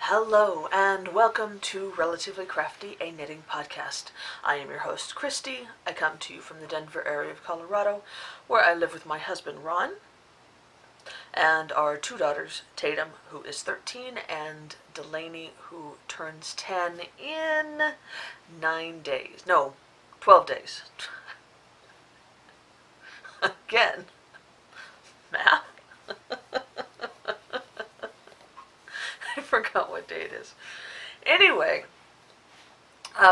Hello and welcome to Relatively Crafty, a knitting podcast. I am your host, Christy. I come to you from the Denver area of Colorado, where I live with my husband, Ron, and our two daughters, Tatum, who is 13, and Delaney, who turns 10 in 12 days. Again, math. I forgot what day it is. Anyway,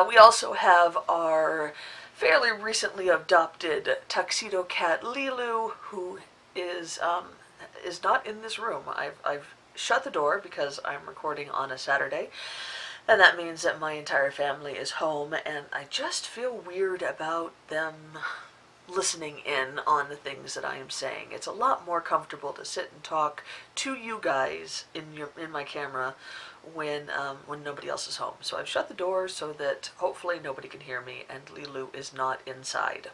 we also have our fairly recently adopted tuxedo cat Lilu, who is not in this room. I've shut the door because I'm recording on a Saturday, and that means that my entire family is home, and I just feel weird about them listening in on the things that I am saying. It's a lot more comfortable to sit and talk to you guys in my camera when nobody else is home. So I've shut the door so that hopefully nobody can hear me and Lilu is not inside.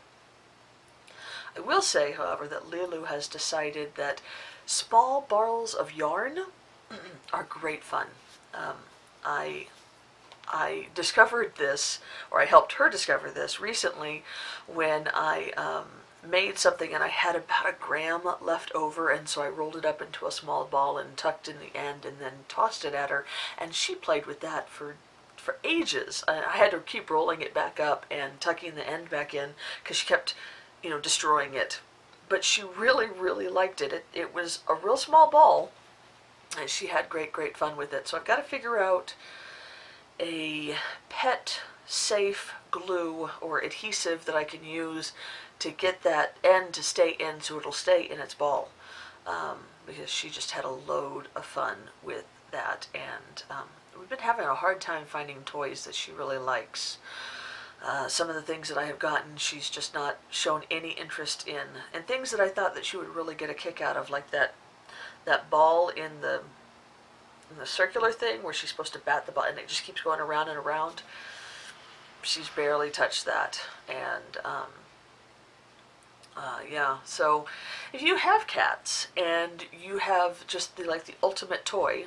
I will say, however, that Lilu has decided that small balls of yarn are great fun. I discovered this, or I helped her discover this recently when I made something and I had about a gram left over, and so I rolled it up into a small ball and tucked in the end and then tossed it at her, and she played with that for ages. I had to keep rolling it back up and tucking the end back in because she kept, destroying it. But she really, really liked it. It was a real small ball, and she had great fun with it. So I've got to figure out a pet safe glue or adhesive that I can use to get that end to stay in so it'll stay in its ball, because she just had a load of fun with that, and we've been having a hard time finding toys that she really likes. Some of the things that I have gotten she's just not shown any interest in, and things that I thought that she would really get a kick out of, like that ball in the circular thing where she's supposed to bat the ball and it just keeps going around and around. She's barely touched that, and yeah. So if you have cats and you have just the ultimate toy,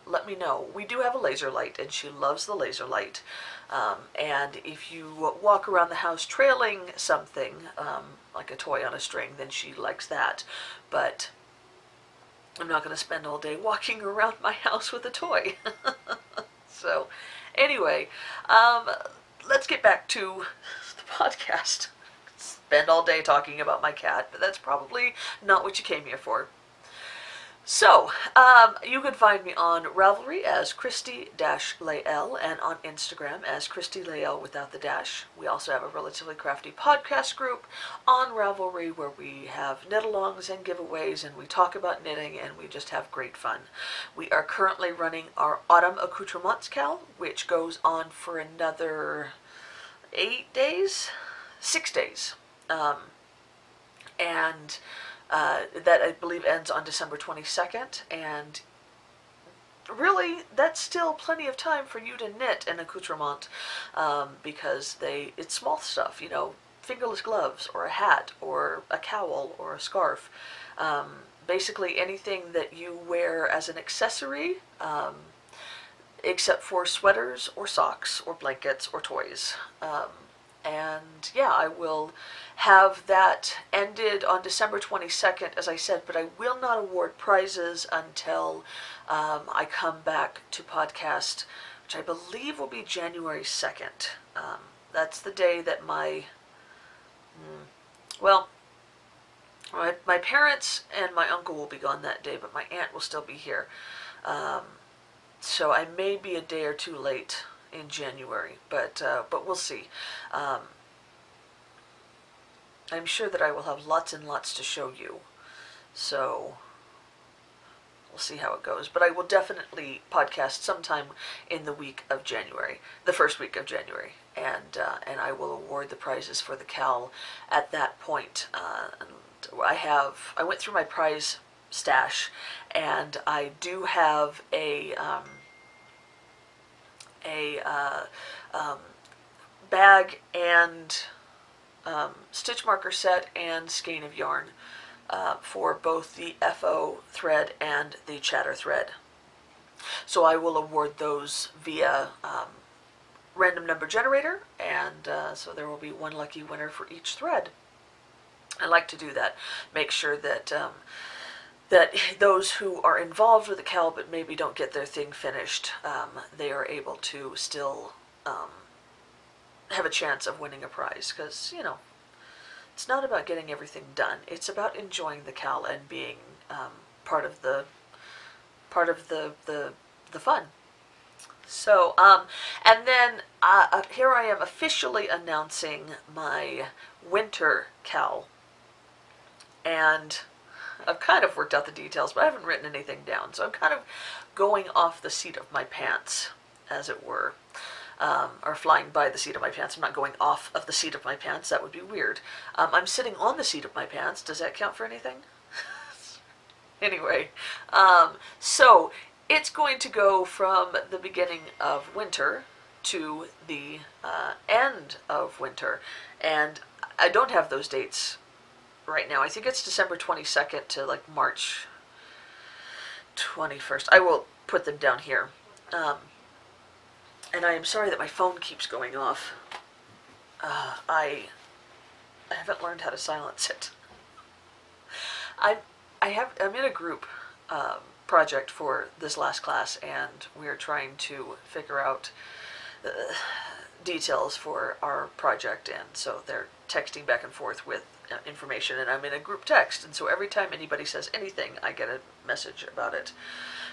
let me know. We do have a laser light, and she loves the laser light. And if you walk around the house trailing something, like a toy on a string, then she likes that. But I'm not going to spend all day walking around my house with a toy. So, anyway, let's get back to the podcast. Spend all day talking about my cat, but that's probably not what you came here for. So, you can find me on Ravelry as Cristi-Lael and on Instagram as Cristi-Lael without the dash. We also have a Relatively Crafty Podcast group on Ravelry where we have knit-alongs and giveaways, and we talk about knitting, and we just have great fun. We are currently running our Autumn Accoutrements KAL, which goes on for another 6 days. That I believe ends on December 22nd, and really that's still plenty of time for you to knit an accoutrement, because it's small stuff, fingerless gloves or a hat or a cowl or a scarf, basically anything that you wear as an accessory, except for sweaters or socks or blankets or toys. And yeah, I will have that ended on December 22nd, as I said, but I will not award prizes until I come back to podcast, which I believe will be January 2nd. That's the day that my parents and my uncle will be gone that day, but my aunt will still be here. So I may be a day or two late in January, but we'll see. I'm sure that I will have lots and lots to show you, so we'll see how it goes. But I will definitely podcast sometime in the week of January, the first week of January, and I will award the prizes for the KAL at that point. I went through my prize stash, and I do have a bag and stitch marker set and skein of yarn for both the FO thread and the chatter thread. So I will award those via random number generator, and so there will be one lucky winner for each thread. I like to do that. Make sure that that those who are involved with the KAL but maybe don't get their thing finished, they are able to still have a chance of winning a prize. Because, you know, it's not about getting everything done. It's about enjoying the KAL and being part of the fun. So, and then here I am officially announcing my winter KAL. And I've kind of worked out the details, but I haven't written anything down. So I'm kind of going off the seat of my pants, as it were, or flying by the seat of my pants. I'm not going off of the seat of my pants. That would be weird. I'm sitting on the seat of my pants. Does that count for anything? Anyway, so it's going to go from the beginning of winter to the end of winter. And I don't have those dates right now. I think it's December 22nd to like March 21st. I will put them down here. And I am sorry that my phone keeps going off. I haven't learned how to silence it. I'm in a group project for this last class, and we're trying to figure out details for our project, and so they're texting back and forth with information, and I'm in a group text, and so every time anybody says anything, I get a message about it.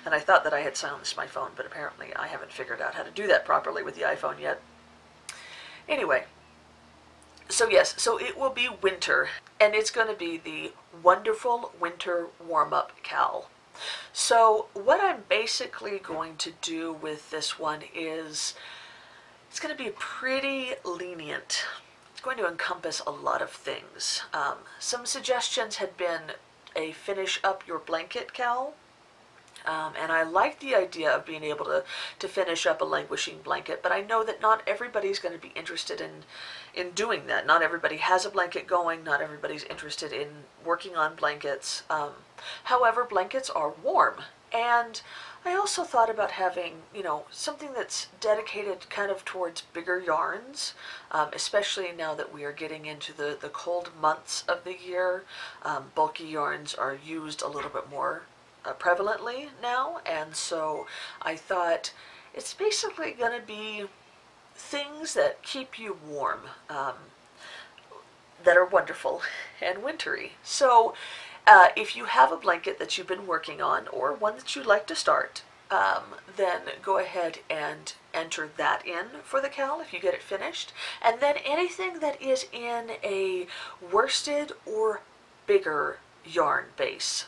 And I thought that I had silenced my phone, but apparently I haven't figured out how to do that properly with the iPhone yet. Anyway, so yes, so it will be winter, and it's going to be the wonderful winter warm-up KAL. So what I'm basically going to do with this one is, it's going to be pretty lenient. It's going to encompass a lot of things. Some suggestions had been a finish up your blanket KAL. And I like the idea of being able to finish up a languishing blanket, but I know that not everybody's going to be interested in doing that. Not everybody has a blanket going, not everybody's interested in working on blankets. However, blankets are warm, and I also thought about having, you know, something that's dedicated kind of towards bigger yarns, especially now that we are getting into the cold months of the year. Bulky yarns are used a little bit more prevalently now, and so I thought it's basically going to be things that keep you warm, that are wonderful and wintry. So if you have a blanket that you've been working on, or one that you'd like to start, then go ahead and enter that in for the KAL if you get it finished. And then anything that is in a worsted or bigger yarn base,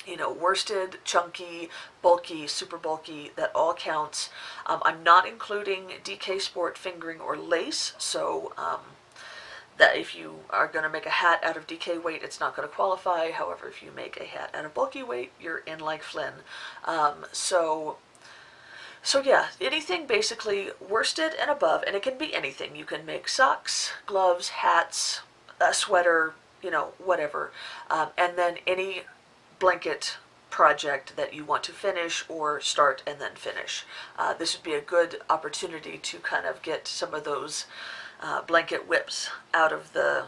you know, worsted, chunky, bulky, super bulky, that all counts. I'm not including DK Sport fingering or lace, so that if you are going to make a hat out of DK weight, it's not going to qualify. However, if you make a hat out of bulky weight, you're in like Flynn. So yeah, anything basically worsted and above, and it can be anything. You can make socks, gloves, hats, a sweater, you know, whatever. And then any blanket project that you want to finish or start and then finish. This would be a good opportunity to kind of get some of those blanket whips out of the,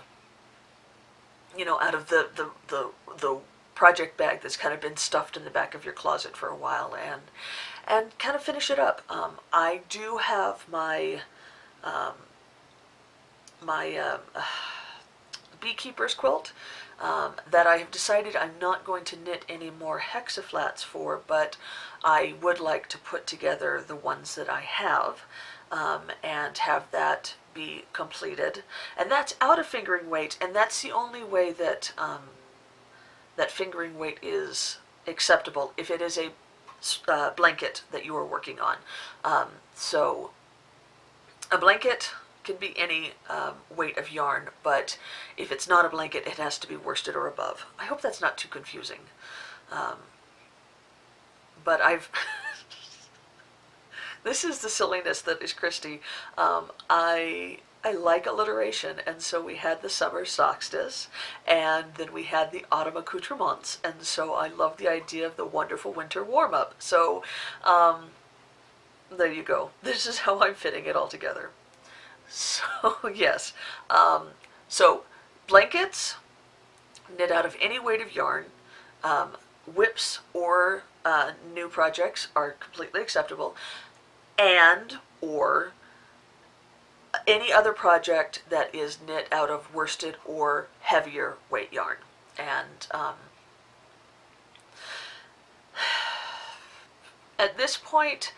you know, out of the project bag that's kind of been stuffed in the back of your closet for a while, and kind of finish it up. I do have my beekeeper's quilt that I have decided I'm not going to knit any more hexaflats for, but I would like to put together the ones that I have, and have that be completed. And that's out of fingering weight, and that's the only way that that fingering weight is acceptable, if it is a blanket that you are working on. So a blanket can be any weight of yarn, but if it's not a blanket, it has to be worsted or above. I hope that's not too confusing. But I've this is the silliness that is Christy. I I like alliteration, and so we had the summer solstice, and then we had the autumn accoutrements, and so I love the idea of the wonderful winter warm-up. So there you go. This is how I'm fitting it all together. So yes, so blankets knit out of any weight of yarn. Whips or new projects are completely acceptable, and or any other project that is knit out of worsted or heavier weight yarn. And at this point,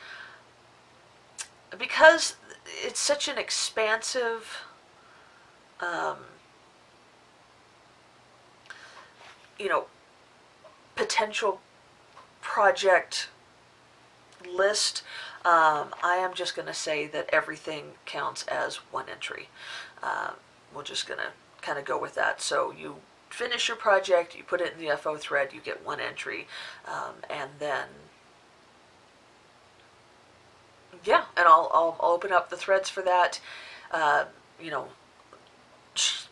because it's such an expansive potential project list, I am just going to say that everything counts as one entry. We're just going to kind of go with that. So you finish your project, you put it in the FO thread, you get one entry, and then yeah, and I'll open up the threads for that,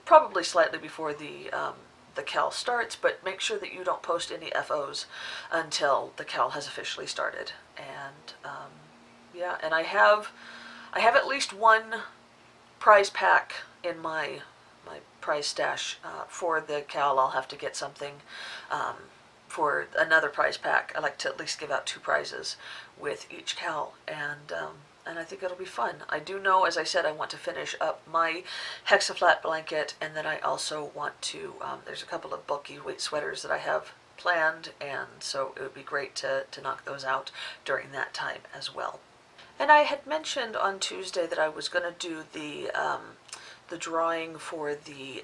probably slightly before the KAL starts, but make sure that you don't post any FOs until the KAL has officially started. And yeah, and I have at least one prize pack in my prize stash for the KAL. I'll have to get something for another prize pack. I like to at least give out 2 prizes with each KAL, and I think it'll be fun. I do know, as I said, I want to finish up my Hexaflat blanket, and then I also want to, there's a couple of bulky weight sweaters that I have planned, and so it would be great to knock those out during that time as well. And I had mentioned on Tuesday that I was going to do the drawing for the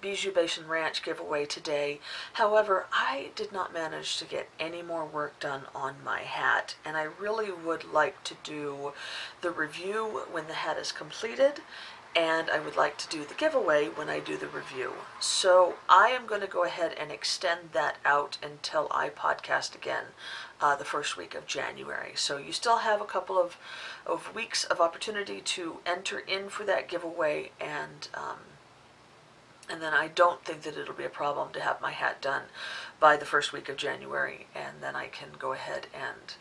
Bijou Basin Ranch giveaway today. However, I did not manage to get any more work done on my hat, and I really would like to do the review when the hat is completed, and I would like to do the giveaway when I do the review. So I am going to go ahead and extend that out until I podcast again the first week of January. So you still have a couple of weeks of opportunity to enter in for that giveaway, and then I don't think that it'll be a problem to have my hat done by the first week of January, and then I can go ahead and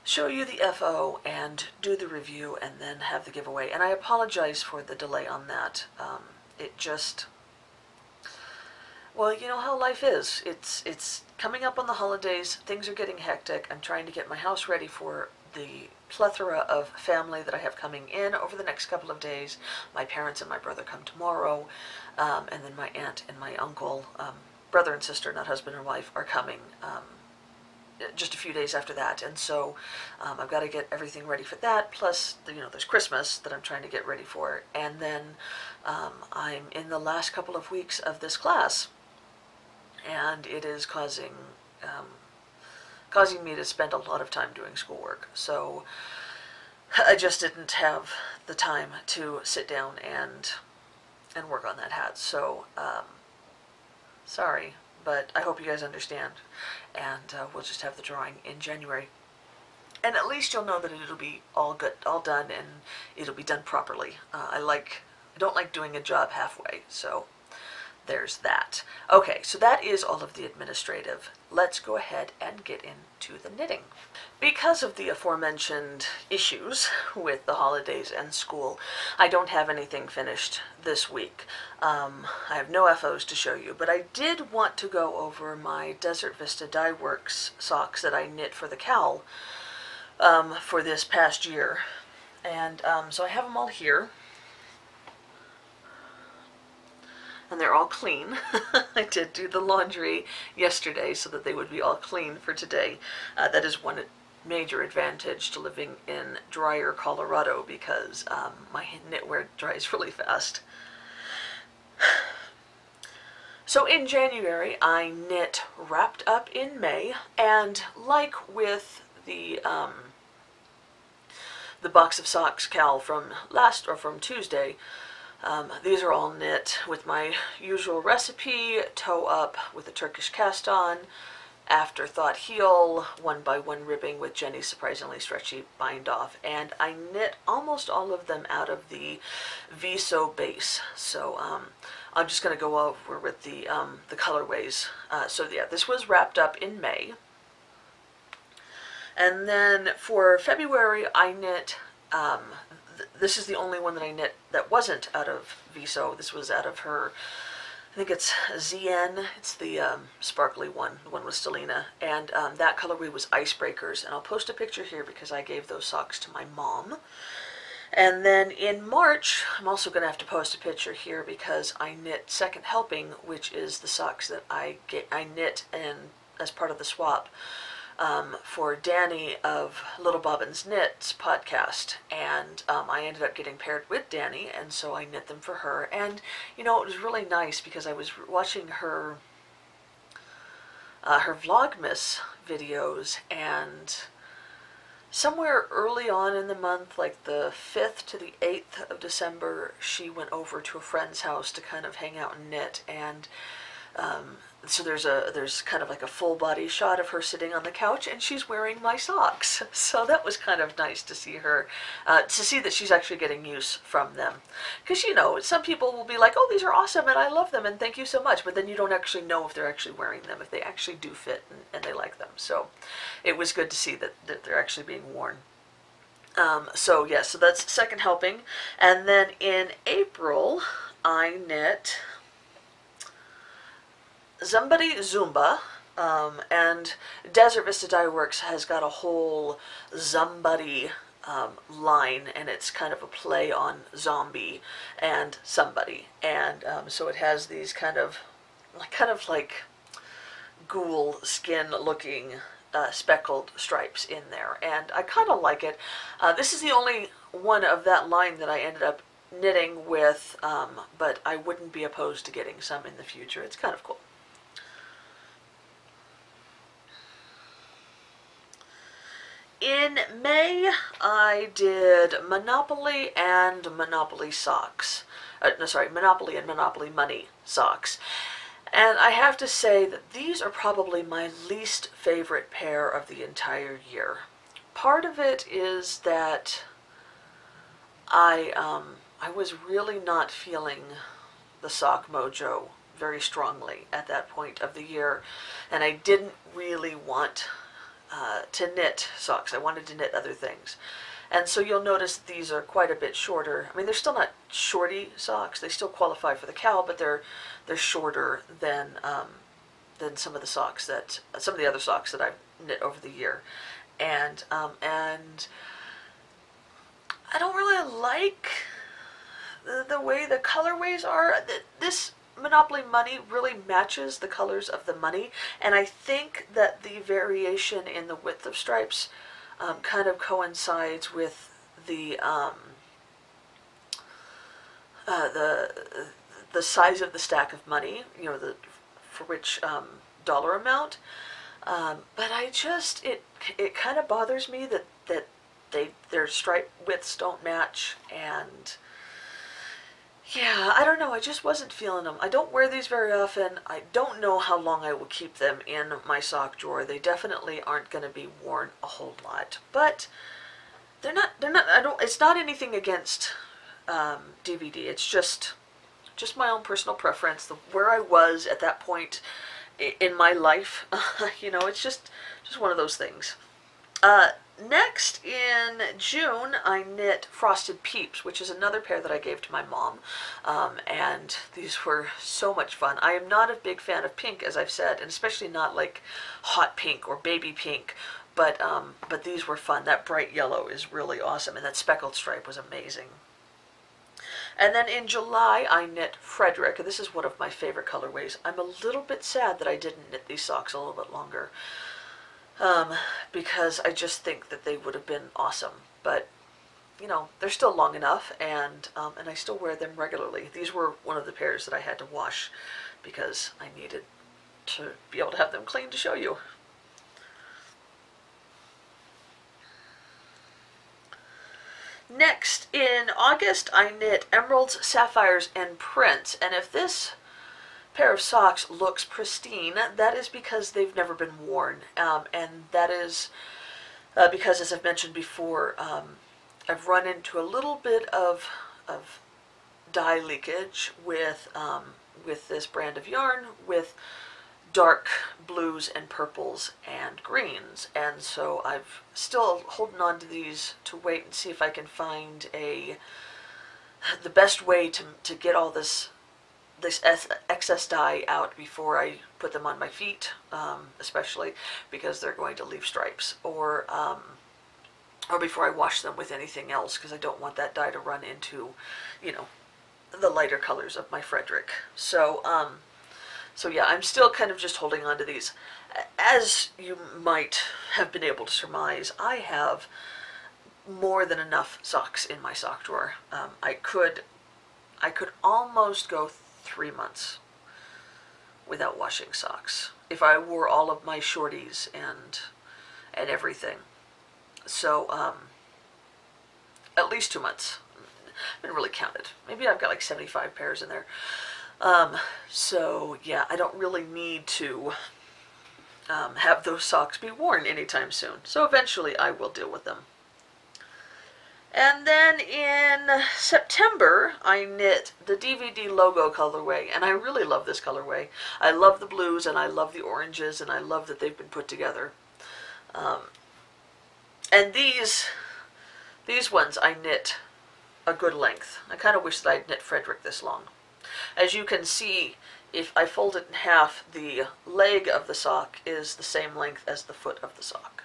show you the FO and do the review and then have the giveaway. And I apologize for the delay on that. It just, well, you know how life is. It's coming up on the holidays. Things are getting hectic. I'm trying to get my house ready for the plethora of family that I have coming in over the next couple of days. My parents and my brother come tomorrow, and then my aunt and my uncle, brother and sister, not husband and wife, are coming just a few days after that. And so I've got to get everything ready for that. Plus, there's Christmas that I'm trying to get ready for. And then I'm in the last couple of weeks of this class, and it is causing me to spend a lot of time doing schoolwork. So I just didn't have the time to sit down and work on that hat. So sorry, but I hope you guys understand, and we'll just have the drawing in January. And at least you'll know that it'll be all good, all done, and it'll be done properly. I don't like doing a job halfway, so there's that. Okay, so that is all of the administrative. Let's go ahead and get into the knitting. Because of the aforementioned issues with the holidays and school, I don't have anything finished this week. I have no FOs to show you, but I did want to go over my Desert Vista Dye Works socks that I knit for the KAL for this past year. And so I have them all here. And they're all clean. I did do the laundry yesterday so that they would be all clean for today. That is one major advantage to living in drier Colorado, because my knitwear dries really fast. So in January, I knit Wrapped Up in May, and like with the box of socks KAL from Tuesday, these are all knit with my usual recipe: toe up with a Turkish cast on, Afterthought heel, 1x1 ribbing with Jenny's surprisingly stretchy bind off, and I knit almost all of them out of the Viso base. So I'm just going to go over with the colorways. So yeah, this was wrapped up in May. And then for February, I knit, this is the only one that I knit that wasn't out of Viso. This was out of her, I think it's ZN, it's the sparkly one, the one with Stelina, and that colorway was Icebreakers, and I'll post a picture here because I gave those socks to my mom. And then in March, I'm also going to have to post a picture here because I knit Second Helping, which is the socks that I knit as part of the swap for Danny of Little Bobbin's Knits podcast, and I ended up getting paired with Danny, and so I knit them for her. And you know, it was really nice because I was watching her Vlogmas videos, and somewhere early on in the month, like the 5th to the 8th of December, she went over to a friend's house to kind of hang out and knit, and so there's kind of like a full body shot of her sitting on the couch, and she's wearing my socks. So that was kind of nice to see her, to see that she's actually getting use from them. Because, you know, some people will be like, oh, these are awesome and I love them and thank you so much, but then you don't actually know if they're actually wearing them, if they actually do fit and they like them. So it was good to see that they're actually being worn. So yeah, so that's Second Helping. And then in April, I knit Somebody Zumba, and Desert Vista Dye Works has got a whole Somebody line, and it's kind of a play on zombie and somebody, and so it has these kind of like ghoul skin looking speckled stripes in there, and I kind of like it. This is the only one of that line that I ended up knitting with, but I wouldn't be opposed to getting some in the future. It's kind of cool. In May, I did Monopoly and Monopoly socks. Monopoly and Monopoly Money socks. And I have to say that these are probably my least favorite pair of the entire year. Part of it is that I was really not feeling the sock mojo very strongly at that point of the year, and I didn't really want to knit socks. I wanted to knit other things. And so you'll notice these are quite a bit shorter. I mean, they're still not shorty socks. They still qualify for the KAL, but they're shorter than some of the other socks that I've knit over the year. And I don't really like the way the colorways are. This Monopoly Money really matches the colors of the money, and I think that the variation in the width of stripes kind of coincides with the size of the stack of money, you know, for which dollar amount. But it kind of bothers me that their stripe widths don't match, and yeah, I don't know, I just wasn't feeling them. I don't wear these very often. I don't know how long I will keep them in my sock drawer. They definitely aren't going to be worn a whole lot. But it's not anything against DVD. It's just my own personal preference, where I was at that point in my life. You know, it's just one of those things. Next, in June, I knit Frosted Peeps, which is another pair that I gave to my mom, and these were so much fun. I am not a big fan of pink, as I've said, and especially not like hot pink or baby pink, but these were fun. That bright yellow is really awesome, and that speckled stripe was amazing. And then in July, I knit Frederick. This is one of my favorite colorways. I'm a little bit sad that I didn't knit these socks a little bit longer, because I just think that they would have been awesome. But, you know, they're still long enough, and I still wear them regularly. These were one of the pairs that I had to wash because I needed to be able to have them clean to show you. Next, in August, I knit Emeralds, Sapphires, and Prints. And if this pair of socks looks pristine, that is because they've never been worn. And that is because, as I've mentioned before, I've run into a little bit of dye leakage with this brand of yarn, with dark blues and purples and greens, and so I've still holding on to these to wait and see if I can find the best way to get all this excess dye out before I put them on my feet, especially because they're going to leave stripes, or before I wash them with anything else, because I don't want that dye to run into, the lighter colors of my Frederick. So yeah, I'm still kind of just holding on to these. As you might have been able to surmise, I have more than enough socks in my sock drawer. I could almost go 3 months without washing socks if I wore all of my shorties and everything. So at least 2 months. I haven't really counted. Maybe I've got like 75 pairs in there. So yeah, I don't really need to have those socks be worn anytime soon. So eventually I will deal with them. And then in September, I knit the DVD logo colorway, and I really love this colorway. I love the blues, and I love the oranges, and I love that they've been put together. And these ones I knit a good length. I kind of wish that I'd knit Frederick this long. As you can see, if I fold it in half, the leg of the sock is the same length as the foot of the sock.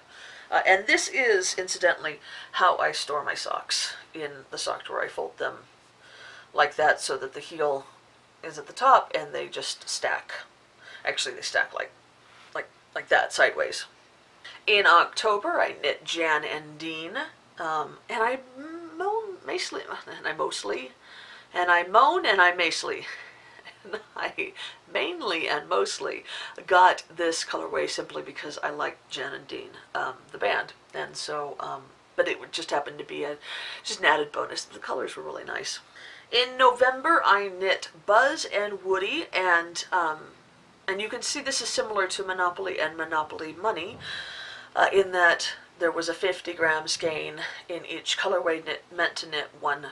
And this is, incidentally, how I store my socks in the sock drawer. I fold them like that so that the heel is at the top and they just stack. Actually, they stack like that, sideways. In October, I knit Jan and Dean, and I moan mostly, and I mainly and mostly got this colorway simply because I like Jan and Dean, the band, and so, but it would just happen to be just an added bonus. The colors were really nice. In November, I knit Buzz and Woody, and you can see this is similar to Monopoly and Monopoly Money, in that there was a 50-gram skein in each colorway meant to knit one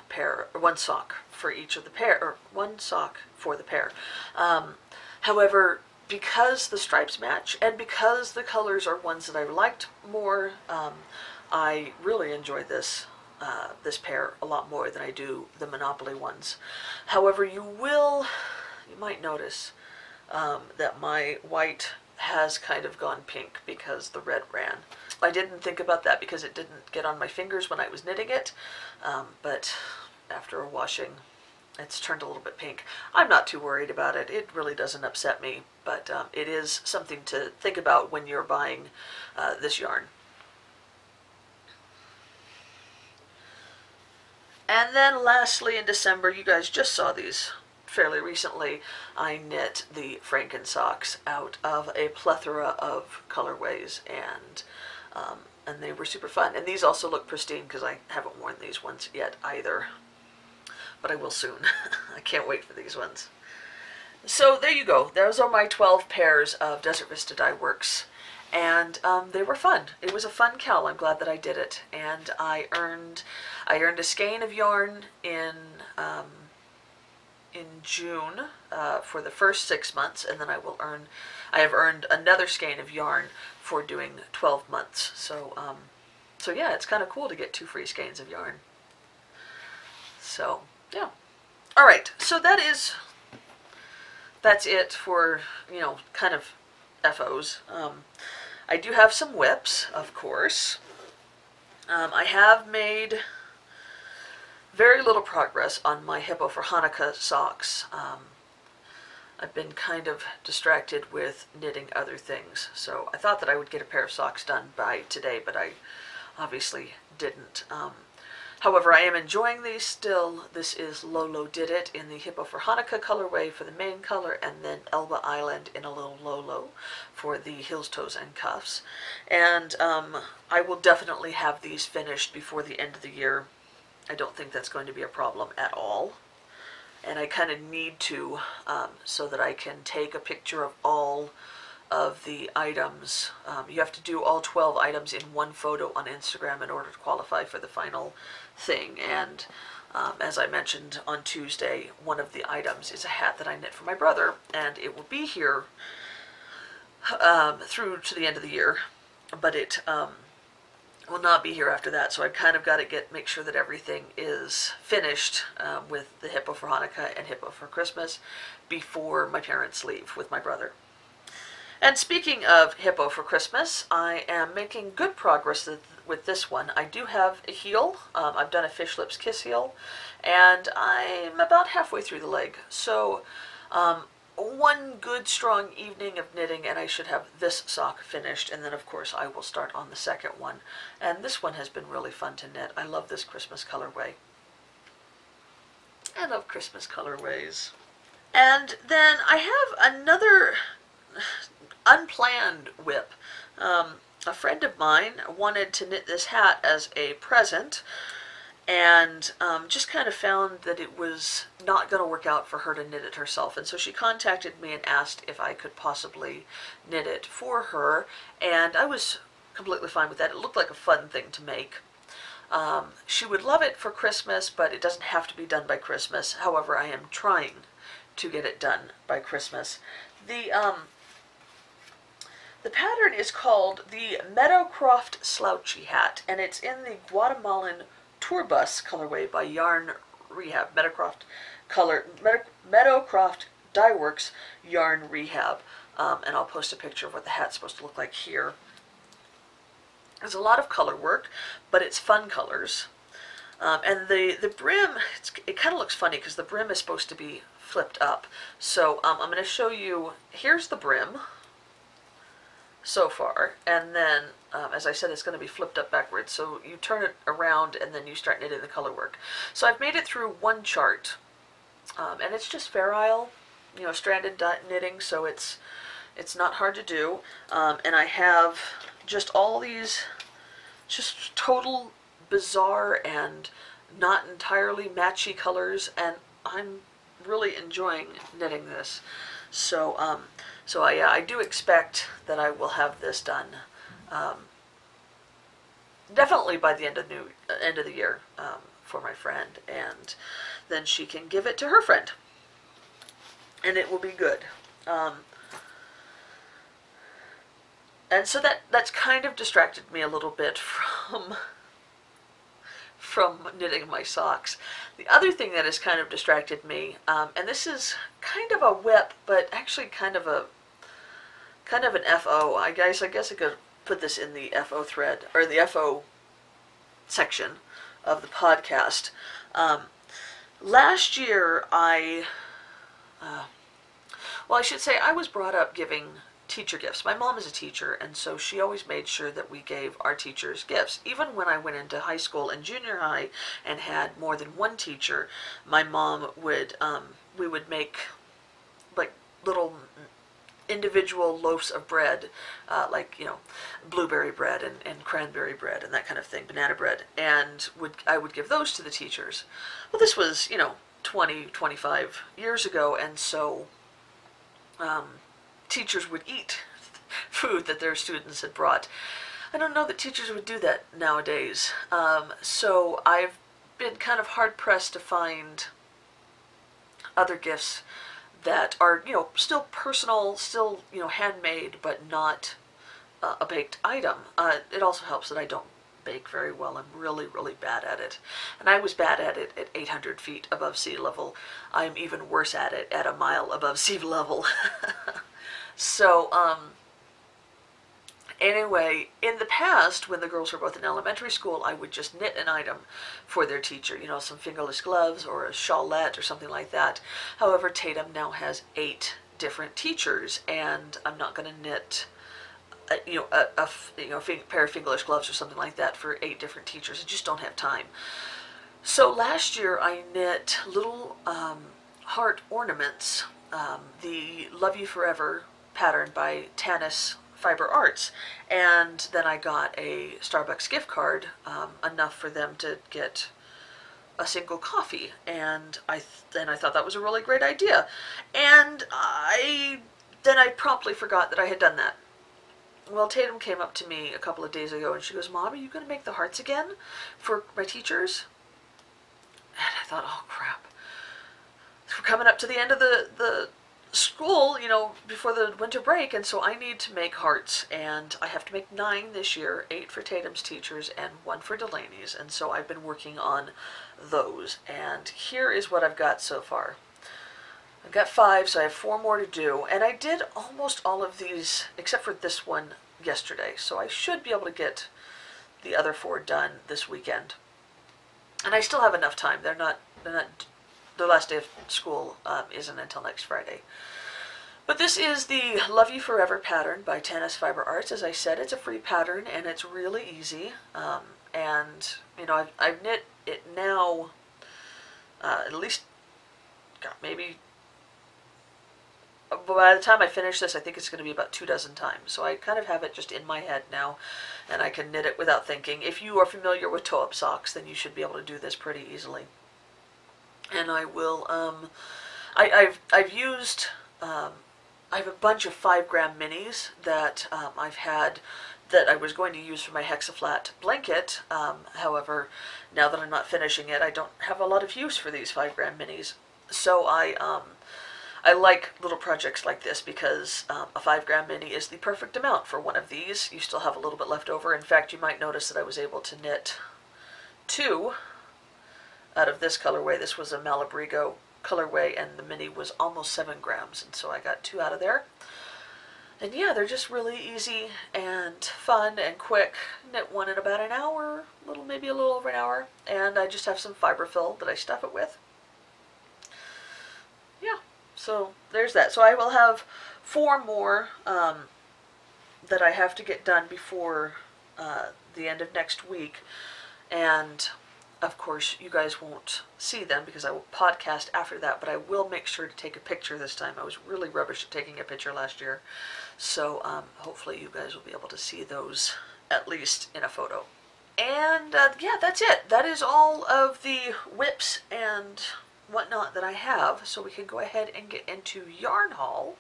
sock for each of the pair, or one sock for the pair. However, because the stripes match and because the colors are ones that I liked more, I really enjoy this pair a lot more than I do the Monopoly ones. However, you might notice that my white has kind of gone pink because the red ran. I didn't think about that because it didn't get on my fingers when I was knitting it, but after washing, it's turned a little bit pink. I'm not too worried about it. It really doesn't upset me, but it is something to think about when you're buying this yarn. And then lastly, in December, you guys just saw these fairly recently, I knit the Franken socks out of a plethora of colorways, and they were super fun. And these also look pristine because I haven't worn these ones yet either, but I will soon. I can't wait for these ones. So there you go. Those are my 12 pairs of Desert Vista Dye Works, and they were fun. It was a fun KAL. I'm glad that I did it, and I earned a skein of yarn in June for the first 6 months, and then I have earned another skein of yarn for doing 12 months. So yeah, it's kind of cool to get 2 free skeins of yarn. So yeah. All right. So that's it for, kind of FOs. I do have some whips, of course. I have made very little progress on my Hippo for Hanukkah socks. I've been kind of distracted with knitting other things, so I thought that I would get a pair of socks done by today, but I obviously didn't. However, I am enjoying these still. This is Lolo Did It in the Hippo for Hanukkah colorway for the main color, and then Elba Island in a little Lolo for the heels, toes, and cuffs. And I will definitely have these finished before the end of the year. I don't think that's going to be a problem at all. and I kind of need to, so that I can take a picture of all of the items. You have to do all 12 items in one photo on Instagram in order to qualify for the final thing. And as I mentioned on Tuesday, one of the items is a hat that I knit for my brother, and it will be here through to the end of the year, but it will not be here after that. So I've kind of got to make sure that everything is finished with the hippo for Hanukkah and hippo for Christmas before my parents leave with my brother. And speaking of hippo for Christmas, I am making good progress with this one. I do have a heel. I've done a fish lips kiss heel, and I'm about halfway through the leg. So one good strong evening of knitting and I should have this sock finished, and then of course I will start on the second one. And this one has been really fun to knit. I love this Christmas colorway. I love Christmas colorways. And then I have another unplanned whip. A friend of mine wanted to knit this hat as a present, and just kind of found that it was not going to work out for her to knit it herself. And so she contacted me and asked if I could possibly knit it for her, and I was completely fine with that. It looked like a fun thing to make. She would love it for Christmas, but it doesn't have to be done by Christmas. However, I am trying to get it done by Christmas. The pattern is called the Meadowcroft Slouchy Hat, and it's in the Guatemalan Tour Bus colorway by Yarn Rehab. Meadowcroft Dye Works Yarn Rehab. And I'll post a picture of what the hat's supposed to look like here. There's a lot of color work, but it's fun colors. And the brim, it kind of looks funny because the brim is supposed to be flipped up. So I'm going to show you, here's the brim so far, and then as I said, it's going to be flipped up backwards, so you turn it around and then you start knitting the color work. So I've made it through one chart, and it's just Fair Isle, stranded knitting, so it's not hard to do. And I have just all these just total bizarre and not entirely matchy colors, and I'm really enjoying knitting this. So I do expect that I will have this done definitely by the end of the year for my friend, and then she can give it to her friend, and it will be good. And so that's kind of distracted me a little bit from knitting my socks. The other thing that has kind of distracted me, and this is kind of a whip, but actually kind of an FO. I guess I could put this in the FO thread, or the FO section of the podcast. Last year I should say I was brought up giving teacher gifts. My mom is a teacher, and so she always made sure that we gave our teachers gifts. Even when I went into high school and junior high and had more than one teacher, my mom would, we would make like little individual loaves of bread, like, blueberry bread and cranberry bread and that kind of thing, banana bread, and I would give those to the teachers. Well, this was, 25 years ago, and so teachers would eat food that their students had brought. I don't know that teachers would do that nowadays. So I've been kind of hard-pressed to find other gifts that are, still personal, still, handmade, but not a baked item. It also helps that I don't bake very well. I'm really, really bad at it. And I was bad at it at 800 feet above sea level. I'm even worse at it at a mile above sea level. So, anyway, in the past, when the girls were both in elementary school, I would just knit an item for their teacher, some fingerless gloves or a shawlette or something like that. However, Tatum now has 8 different teachers, and I'm not going to knit, a pair of fingerless gloves or something like that for 8 different teachers. I just don't have time. So last year, I knit little heart ornaments, the Love You Forever pattern by Tanis Fiber Arts, and then I got a Starbucks gift card, enough for them to get a single coffee, and then I thought that was a really great idea, and then I promptly forgot that I had done that. Well, Tatum came up to me a couple of days ago and she goes, "Mom, are you going to make the hearts again for my teachers?" And I thought, oh crap. We're coming up to the end of the school, before the winter break, and so I need to make hearts, and I have to make 9 this year, 8 for Tatum's teachers and 1 for Delaney's, and so I've been working on those, and here is what I've got so far. I've got 5, so I have 4 more to do, and I did almost all of these, except for this one, yesterday, so I should be able to get the other 4 done this weekend. And I still have enough time. They're not, the last day of school isn't until next Friday. But this is the Love You Forever pattern by Tanis Fiber Arts. As I said, it's a free pattern, and it's really easy. And, I've knit it now, at least, maybe, by the time I finish this, I think it's going to be about 24 times. So I kind of have it just in my head now, and I can knit it without thinking. If you are familiar with toe-up socks, then you should be able to do this pretty easily. And I will, I've used, I have a bunch of 5-gram minis that I've had that I was going to use for my Hexaflat blanket. However, now that I'm not finishing it, I don't have a lot of use for these 5-gram minis. So I like little projects like this because a 5-gram mini is the perfect amount for one of these. You still have a little bit left over. In fact, you might notice that I was able to knit 2 out of this colorway. This was a Malabrigo colorway, and the mini was almost 7 grams, and so I got 2 out of there. And yeah, they're just really easy and fun and quick. Knit one in about an hour, maybe a little over an hour, and I just have some fiber fill that I stuff it with. Yeah, so there's that. So I will have 4 more that I have to get done before the end of next week, and of course, you guys won't see them because I will podcast after that, but I will make sure to take a picture this time. I was really rubbish at taking a picture last year, so hopefully you guys will be able to see those at least in a photo. And yeah, that's it. That is all of the whips and whatnot that I have, so we can go ahead and get into yarn haul.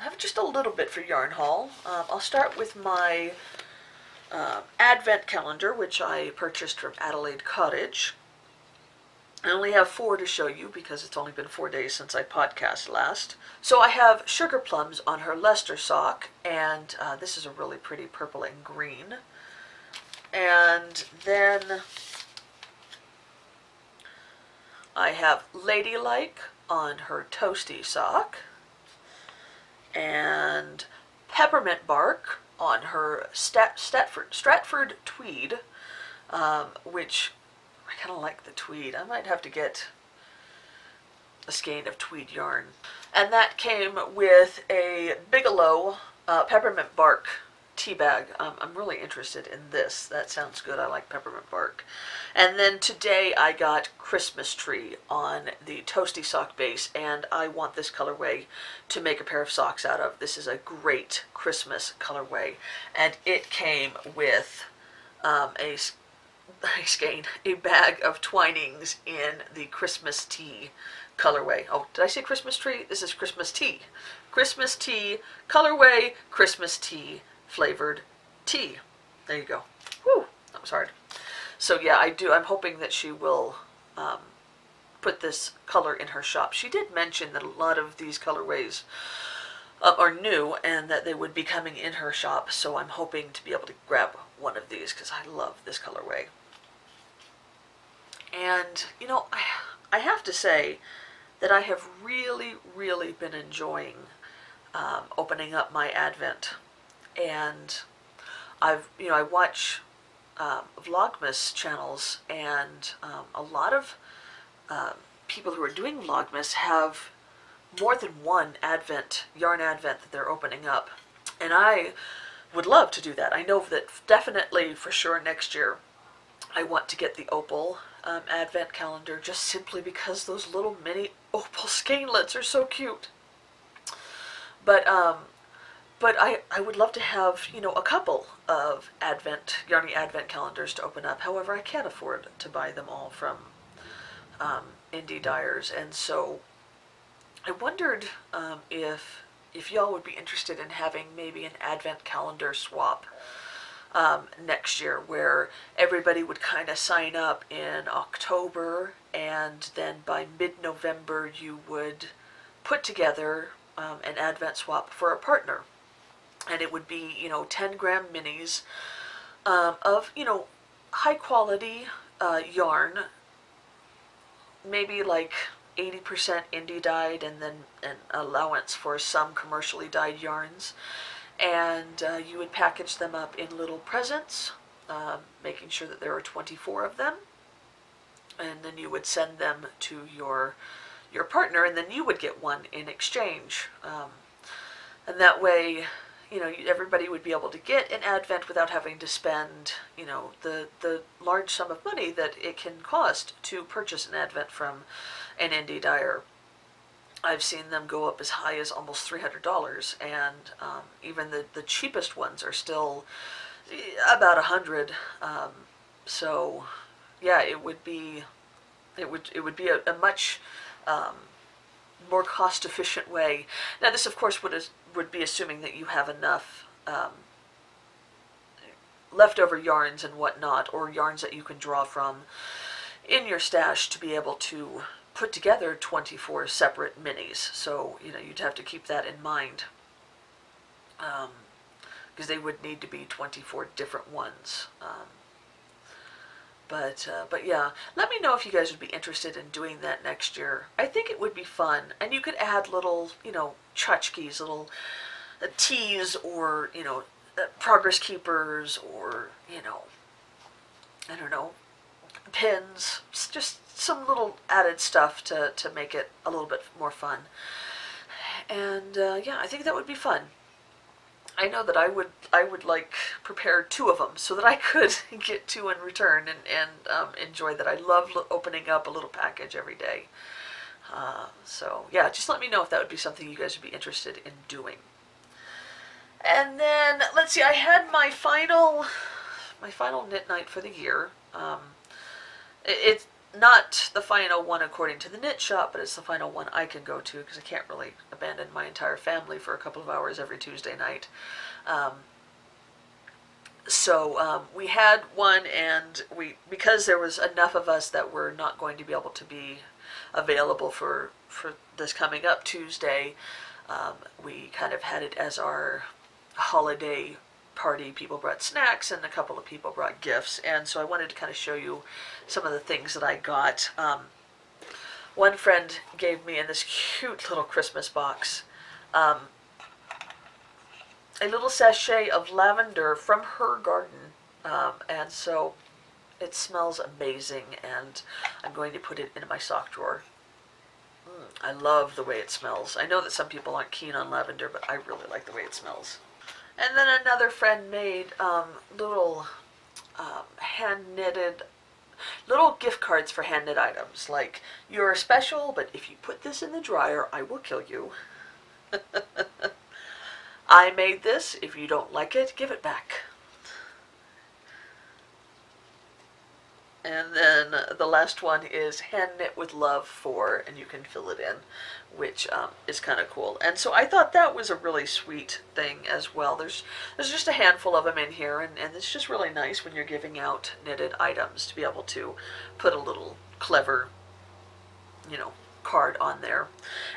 I have just a little bit for yarn haul. I'll start with my Advent calendar, which I purchased from Adelaide Cottage. I only have 4 to show you because it's only been 4 days since I podcast last. So I have sugar plums on her Leicester sock, and this is a really pretty purple and green. And then I have Ladylike on her toasty sock, and Peppermint Bark on her Stratford tweed, which I kind of like the tweed. I might have to get a skein of tweed yarn. And that came with a Bigelow Peppermint Bark tea bag. I'm really interested in this. That sounds good. I like peppermint bark. And then today I got Christmas Tree on the toasty sock base, and I want this colorway to make a pair of socks out of. This is a great Christmas colorway, and it came with a bag of twinings in the Christmas Tea colorway. Oh, did I say Christmas Tree? This is Christmas Tea. Christmas Tea colorway, Christmas Tea flavored tea. There you go. Whew, that was hard. So yeah, I'm hoping that she will put this color in her shop. She did mention that a lot of these colorways are new and that they would be coming in her shop, so I'm hoping to be able to grab one of these because I love this colorway. And, I have to say that I have really, really been enjoying opening up my Advent. And I watch Vlogmas channels, and a lot of people who are doing Vlogmas have more than one yarn Advent that they're opening up. And I would love to do that. I know that definitely for sure next year I want to get the opal Advent calendar, just simply because those little mini opal skeинlets are so cute. But I would love to have, a couple of Yarny Advent calendars to open up. However, I can't afford to buy them all from indie dyers, and so I wondered if y'all would be interested in having maybe an advent calendar swap next year, where everybody would kind of sign up in October, and then by mid-November you would put together an advent swap for a partner. And it would be, 10-gram minis of, high quality yarn, maybe like 80% indie dyed, and then an allowance for some commercially dyed yarns. And you would package them up in little presents, making sure that there are 24 of them. And then you would send them to your partner, and then you would get one in exchange. And that way, everybody would be able to get an advent without having to spend, the large sum of money that it can cost to purchase an advent from an indie dyer. I've seen them go up as high as almost $300, and even the cheapest ones are still about $100. So, yeah, it would be a much more cost-efficient way. Now, this, of course, would be assuming that you have enough leftover yarns and whatnot, or yarns that you can draw from in your stash to be able to put together 24 separate minis. So, you'd have to keep that in mind, because they would need to be 24 different ones. But yeah, let me know if you guys would be interested in doing that next year. I think it would be fun, and you could add little, tchotchkes, little teas, or, progress keepers, or, I don't know, pins, just some little added stuff to make it a little bit more fun. And yeah, I think that would be fun. I know that I would like prepare 2 of them so that I could get 2 in return and enjoy that. I love opening up a little package every day. So yeah, just let me know if that would be something you guys would be interested in doing. And then let's see, I had my final knit night for the year. It's not the final one according to the knit shop, but it's the final one I can go to, because I can't really abandon my entire family for a couple of hours every Tuesday night. So we had one, and because there was enough of us that were not going to be able to be available for this coming up Tuesday, we kind of had it as our holiday party. People brought snacks, and a couple of people brought gifts, and so I wanted to kind of show you some of the things that I got. One friend gave me in this cute little Christmas box a little sachet of lavender from her garden, and so it smells amazing, and I'm going to put it in my sock drawer. I love the way it smells. I know that some people aren't keen on lavender, but I really like the way it smells. And then another friend made little hand-knitted, little gift cards for hand-knit items, like, "You're special, but if you put this in the dryer, I will kill you." "I made this. If you don't like it, give it back." And then the last one is "Hand knit with love for," and you can fill it in, which is kind of cool. And so I thought that was a really sweet thing as well. There's just a handful of them in here, and it's just really nice when you're giving out knitted items to be able to put a little clever, card on there.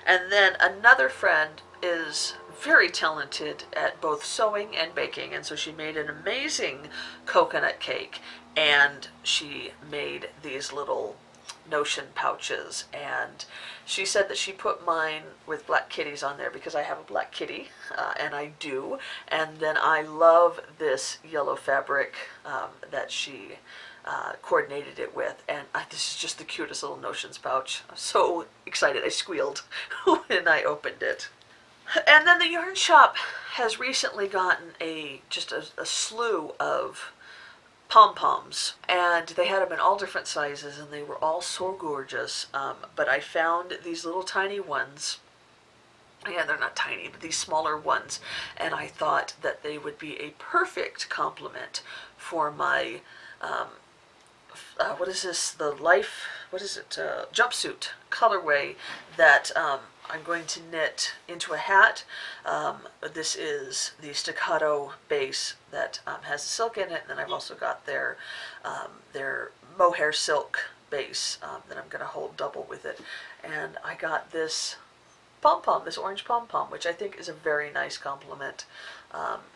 And then another friend is very talented at both sewing and baking, and so she made an amazing coconut cake, and she made these little notion pouches, and she said that she put mine with black kitties on there because I have a black kitty, and I do, and then I love this yellow fabric that she coordinated it with, and this is just the cutest little notions pouch. I'm so excited. I squealed when I opened it. And then the yarn shop has recently gotten just a slew of pom-poms, and they had them in all different sizes, and they were all so gorgeous. But I found these little tiny ones. Yeah, they're not tiny, but these smaller ones, and I thought that they would be a perfect complement for my what is this? The Life what is it, jumpsuit colorway that I'm going to knit into a hat. This is the staccato base that has silk in it, and then I've also got their mohair silk base that I'm going to hold double with it. And I got this pom-pom, this orange pom-pom, which I think is a very nice compliment.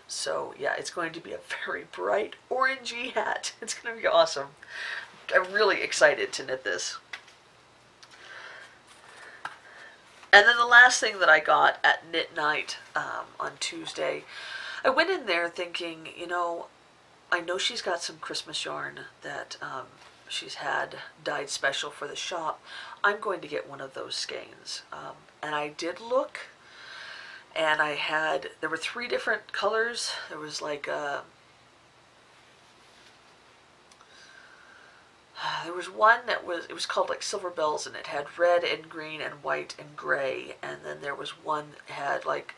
So yeah, it's going to be a very bright orangey hat. It's going to be awesome. I'm really excited to knit this. And then the last thing that I got at knit night on Tuesday, I went in there thinking, you know, I know she's got some Christmas yarn that she's had dyed special for the shop. I'm going to get one of those skeins. And I did look, and there were 3 different colors. There was like there was one that was called like Silver Bells, and it had red and green and white and gray. And then there was one that had like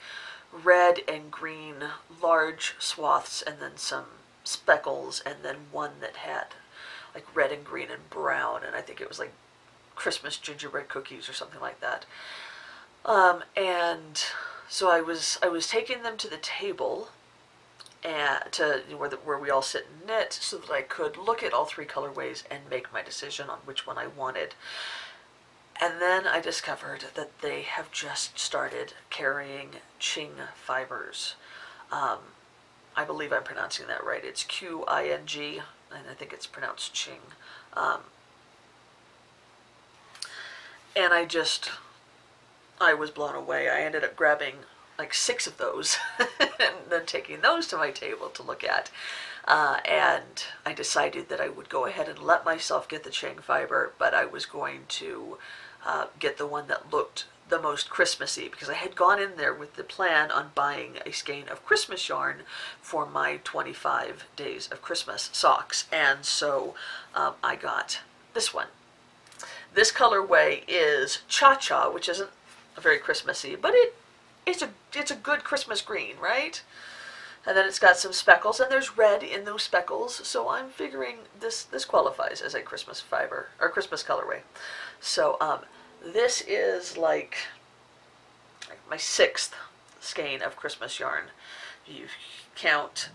red and green large swaths and then some speckles, and then one that had like red and green and brown, and I think it was like Christmas gingerbread cookies or something like that. And so I was taking them to the table, and where we all sit and knit, so that I could look at all 3 colorways and make my decision on which one I wanted. And then I discovered that they have just started carrying Qing fibers. I believe I'm pronouncing that right. It's Qing, and I think it's pronounced Qing. And I was blown away. I ended up grabbing like 6 of those and then taking those to my table to look at. And I decided that I would go ahead and let myself get the Qing fiber, but I was going to get the one that looked the most Christmassy, because I had gone in there with the plan on buying a skein of Christmas yarn for my 25 Days of Christmas socks. And so I got this one. This colorway is Cha-Cha, which isn't very Christmassy, but it's a good Christmas green, right? And then it's got some speckles, and there's red in those speckles, so I'm figuring this qualifies as a Christmas fiber, or Christmas colorway. So this is like my 6th skein of Christmas yarn. You count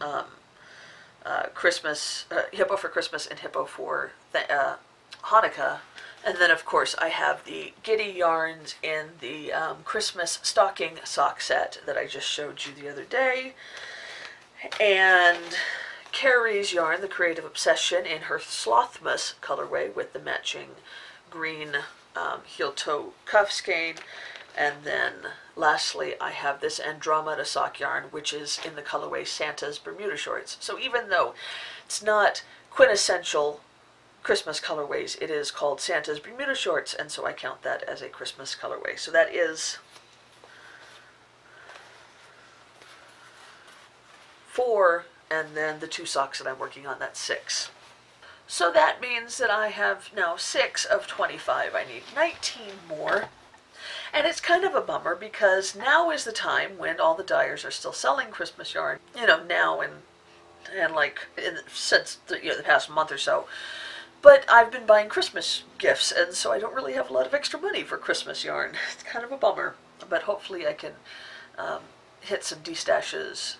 Christmas, Hippo for Christmas and Hippo for Hanukkah. And then, of course, I have the Giddy yarns in the Christmas stocking sock set that I just showed you the other day. And Carrie's yarn, the Creative Obsession, in her Slothmas colorway with the matching green heel-toe cuff skein. And then, lastly, I have this Andromeda sock yarn, which is in the colorway Santa's Bermuda Shorts. So even though it's not quintessential Christmas colorways, it is called Santa's Bermuda Shorts, and so I count that as a Christmas colorway. So that is 4, and then the 2 socks that I'm working on, that's 6. So that means that I have now 6 of 25. I need 19 more. And it's kind of a bummer, because now is the time when all the dyers are still selling Christmas yarn. You know, now and like since the past month or so. But I've been buying Christmas gifts, and so I don't really have a lot of extra money for Christmas yarn. It's kind of a bummer, but hopefully I can hit some destashes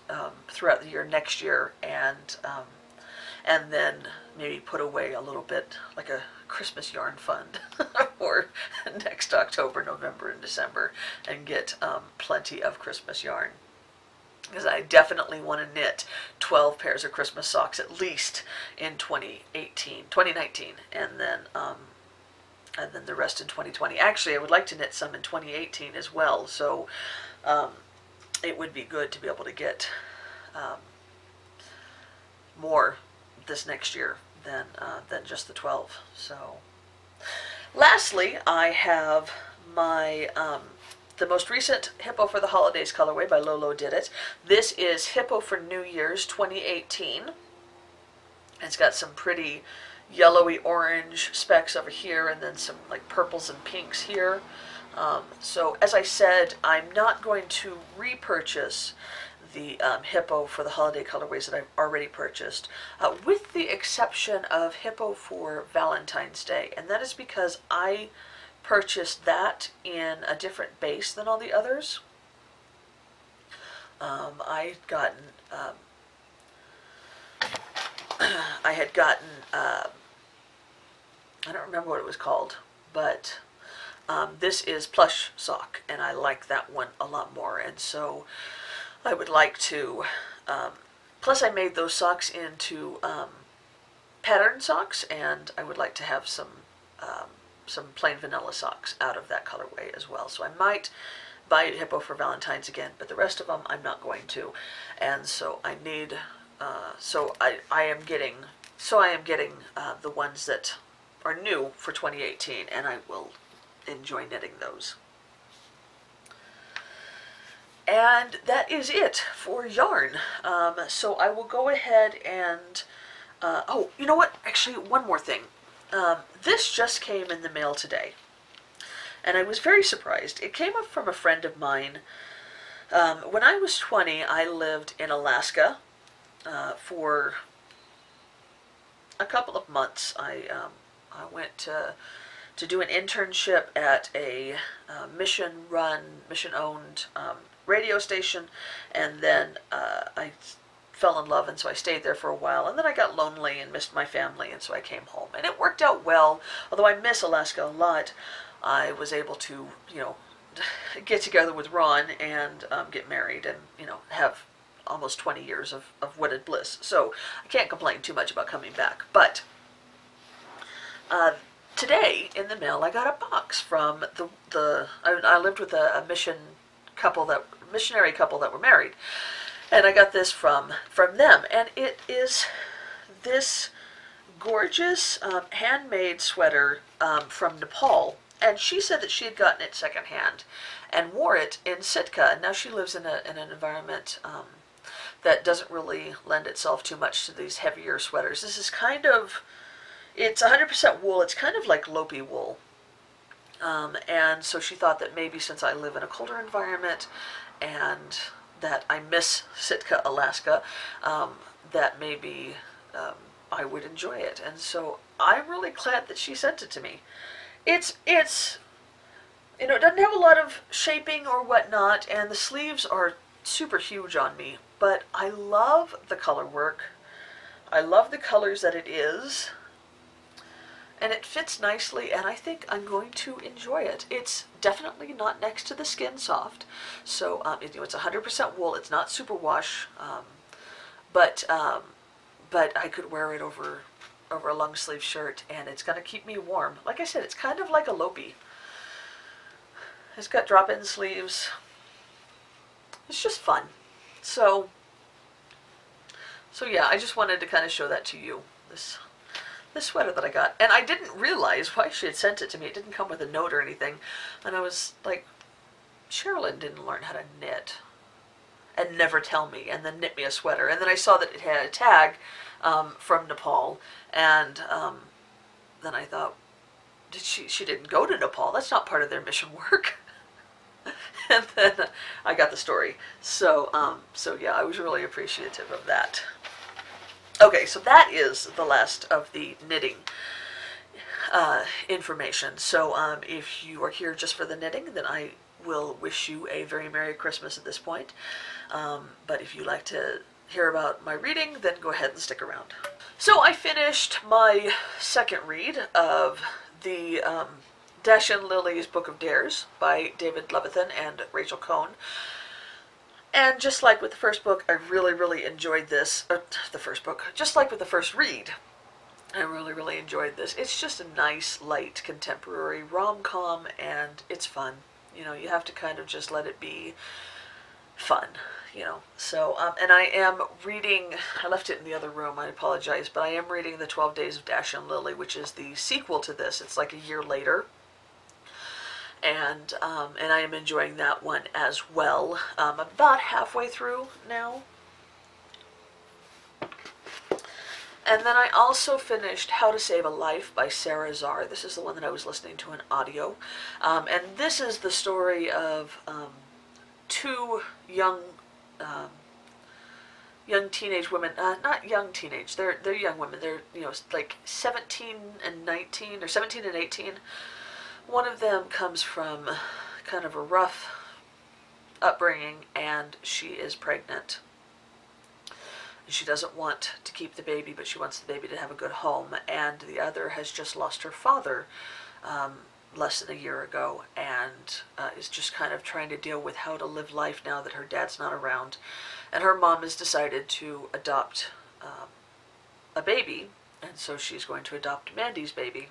throughout the year next year, and then maybe put away a little bit, like a Christmas yarn fund for next October, November, and December, and get plenty of Christmas yarn. Because I definitely want to knit 12 pairs of Christmas socks at least in 2019, and then the rest in 2020. Actually, I would like to knit some in 2018 as well, so it would be good to be able to get more this next year than just the 12. So, lastly, I have my the most recent Hippo for the Holidays colorway by Lolo Did It. This is Hippo for New Year's 2018. It's got some pretty yellowy orange specks over here, and then some like purples and pinks here. So as I said, I'm not going to repurchase the Hippo for the holiday colorways that I've already purchased, with the exception of Hippo for Valentine's Day. And that is because I purchased that in a different base than all the others. I had gotten, I don't remember what it was called, but this is Plush Sock, and I like that one a lot more, and so I would like to, plus I made those socks into pattern socks, and I would like to have some plain vanilla socks out of that colorway as well. So I might buy a Hippo for Valentine's again, but the rest of them I'm not going to. And so I need, I am getting the ones that are new for 2018, and I will enjoy knitting those. And that is it for yarn. So I will go ahead and, oh, you know what? Actually, one more thing. This just came in the mail today, and I was very surprised. It came up from a friend of mine. When I was 20, I lived in Alaska for a couple of months. I went to do an internship at a mission-owned radio station, and then I fell in love, and so I stayed there for a while, and then I got lonely and missed my family, and so I came home, and it worked out well. Although I miss Alaska a lot, I was able to, get together with Ron and get married, and have almost 20 years of wedded bliss. So I can't complain too much about coming back. But today in the mail I got a box from I lived with a missionary couple that were married, and I got this from them, and it is this gorgeous handmade sweater from Nepal. And she said that she had gotten it secondhand and wore it in Sitka, and now she lives in an environment that doesn't really lend itself too much to these heavier sweaters. This is it's 100% wool. It's kind of like Lopi wool. And so she thought that maybe since I live in a colder environment and that I miss Sitka, Alaska, that maybe I would enjoy it. And so I'm really glad that she sent it to me. It doesn't have a lot of shaping or whatnot, and the sleeves are super huge on me, but I love the color work. I love the colors that it is, and it fits nicely, and I think I'm going to enjoy it. It's definitely not next to the skin soft, so it's 100% wool. It's not superwash, but I could wear it over a long sleeve shirt, and it's going to keep me warm. Like I said, it's kind of like a Lopi. It's got drop-in sleeves. It's just fun. So yeah, I just wanted to kind of show that to you. This sweater that I got. And I didn't realize why she had sent it to me. It didn't come with a note or anything. And I was like, Sherilyn didn't learn how to knit and never tell me, and then knit me a sweater. And then I saw that it had a tag from Nepal, and then I thought, she didn't go to Nepal. That's not part of their mission work. And then I got the story. So yeah, I was really appreciative of that. Okay, so that is the last of the knitting information. So if you are here just for the knitting, then I will wish you a very Merry Christmas at this point. But if you like to hear about my reading, then go ahead and stick around. So I finished my second read of the Dashin Lily's Book of Dares by David Levithan and Rachel Cohn. And just like with the first book, I really, really enjoyed this. The first book, just like with the first read, I really, really enjoyed this. It's just a nice, light, contemporary rom-com, and it's fun. You have to kind of just let it be fun, So, and I am reading, I left it in the other room, I apologize, but I am reading The 12 Days of Dashin Lily, which is the sequel to this. It's like a year later. And I am enjoying that one as well. I'm about halfway through now. And then I also finished How to Save a Life by Sarah Zarr. This is the one that I was listening to in audio. And this is the story of two young young teenage women, not young teenage, they're young women, they're, like 17 and 19, or 17 and 18. One of them comes from kind of a rough upbringing, and she is pregnant. She doesn't want to keep the baby, but she wants the baby to have a good home. And the other has just lost her father less than a year ago, and is just kind of trying to deal with how to live life now that her dad's not around. And her mom has decided to adopt a baby, and so she's going to adopt Mandy's baby.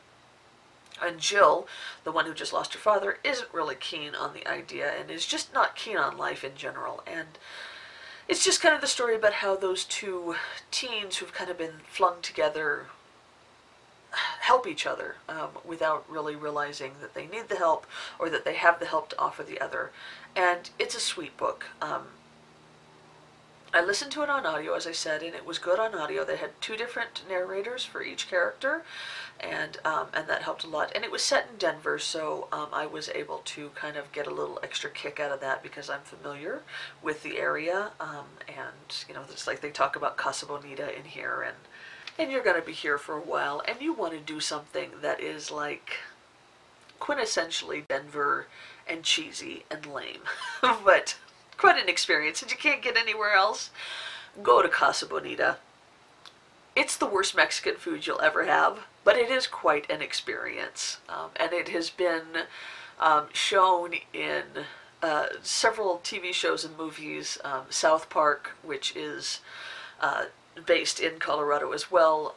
And Jill, the one who just lost her father, isn't really keen on the idea and is just not keen on life in general. And it's just kind of the story about how those two teens who've kind of been flung together help each other without really realizing that they need the help or that they have the help to offer the other. And it's a sweet book. I listened to it on audio, as I said, and it was good on audio. They had 2 different narrators for each character, and that helped a lot. And it was set in Denver, so I was able to kind of get a little extra kick out of that because I'm familiar with the area. And it's like they talk about Casa Bonita in here, and you're going to be here for a while, and you want to do something that is like quintessentially Denver and cheesy and lame, but quite an experience, and you can't get anywhere else. Go to Casa Bonita. It's the worst Mexican food you'll ever have, but it is quite an experience, and it has been shown in several TV shows and movies. South Park, which is based in Colorado as well.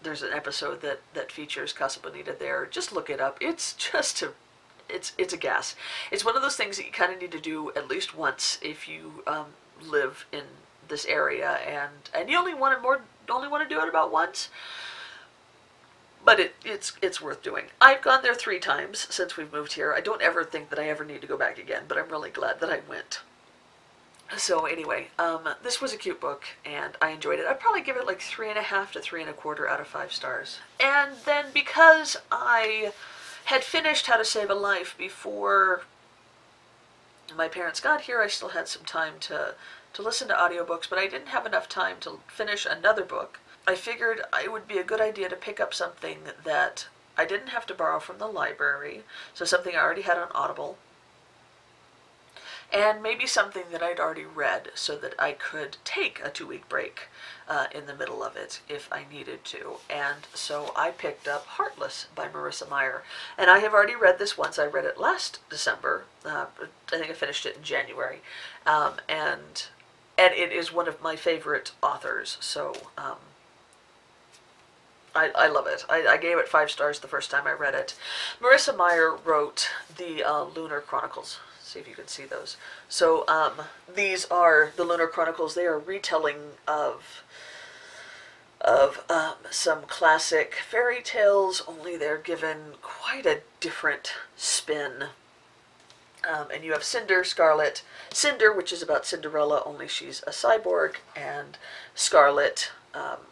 There's an episode that features Casa Bonita there. Just look it up. It's just it's a gas. It's one of those things that you kind of need to do at least once if you live in this area, and you only want to do it about once. But it's worth doing. I've gone there 3 times since we've moved here. I don't ever think that I ever need to go back again, but I'm really glad that I went. So anyway, this was a cute book, and I enjoyed it. I'd probably give it like 3.5 to 3.25 out of 5 stars. And then because I had finished How to Save a Life before my parents got here, I still had some time to listen to audiobooks, but I didn't have enough time to finish another book. I figured it would be a good idea to pick up something that I didn't have to borrow from the library, so something I already had on Audible, and maybe something that I'd already read so that I could take a 2-week break in the middle of it if I needed to. And so I picked up Heartless by Marissa Meyer. And I have already read this once. I read it last December. I think I finished it in January. And it is one of my favorite authors. So I love it. I gave it 5 stars the first time I read it. Marissa Meyer wrote the Lunar Chronicles. See if you can see those. So these are the Lunar Chronicles. They are retelling of some classic fairy tales, only they're given quite a different spin. And you have Cinder, Scarlet, Cinder, which is about Cinderella, only she's a cyborg, and Scarlet,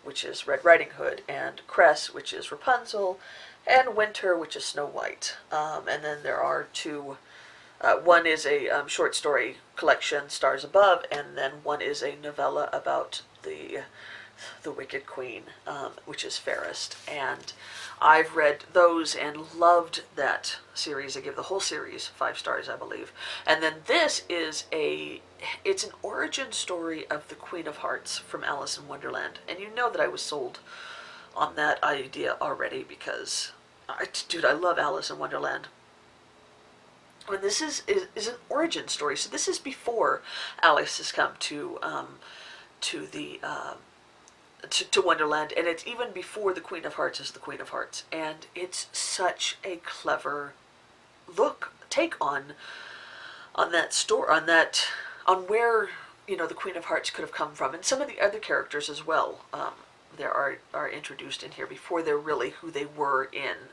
which is Red Riding Hood, and Cress, which is Rapunzel, and Winter, which is Snow White. And then there are 2. One is a short story collection, Stars Above, and then one is a novella about the Wicked Queen, which is Fairest. And I've read those and loved that series. I give the whole series 5 stars, I believe. And then this is it's an origin story of the Queen of Hearts from Alice in Wonderland. And you know that I was sold on that idea already because, dude, I love Alice in Wonderland. When this is an origin story, so this is before Alice has come to Wonderland, and it's even before the Queen of Hearts is the Queen of Hearts, and it's such a clever take on that story, on where the Queen of Hearts could have come from, and some of the other characters as well. There are introduced in here before they're really who they were in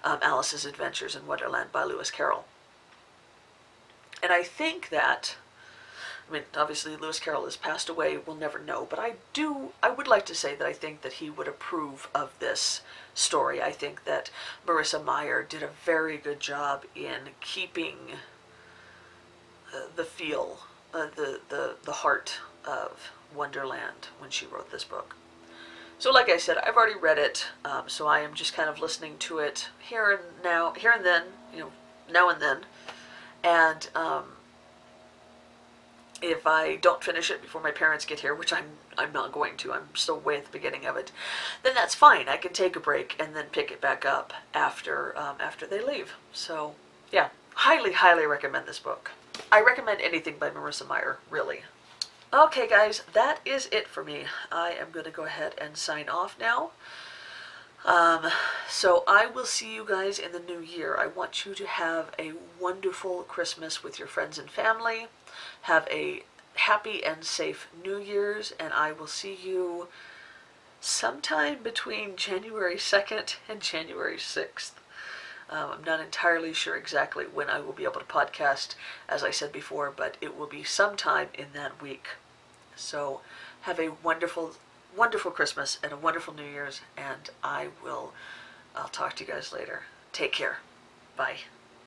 Alice's Adventures in Wonderland by Lewis Carroll. And I think that, obviously Lewis Carroll has passed away, we'll never know, but I would like to say that I think that he would approve of this story. I think that Marissa Meyer did a very good job in keeping the feel, the heart of wonderland when she wrote this book. So like I said, I've already read it, so I am just kind of listening to it here and then, now and then. And if I don't finish it before my parents get here, which I'm not going to, I'm still way at the beginning of it, then that's fine. I can take a break and then pick it back up after they leave. So yeah, highly, highly recommend this book. I recommend anything by Marissa Meyer, really. Okay guys, that is it for me. I am going to go ahead and sign off now. So I will see you guys in the new year. I want you to have a wonderful Christmas with your friends and family. Have a happy and safe New Year's, and I will see you sometime between January 2nd and January 6th. I'm not entirely sure exactly when I will be able to podcast, as I said before, but it will be sometime in that week. So have a wonderful, wonderful Christmas and a wonderful New Year's, and I'll talk to you guys later. Take care. Bye.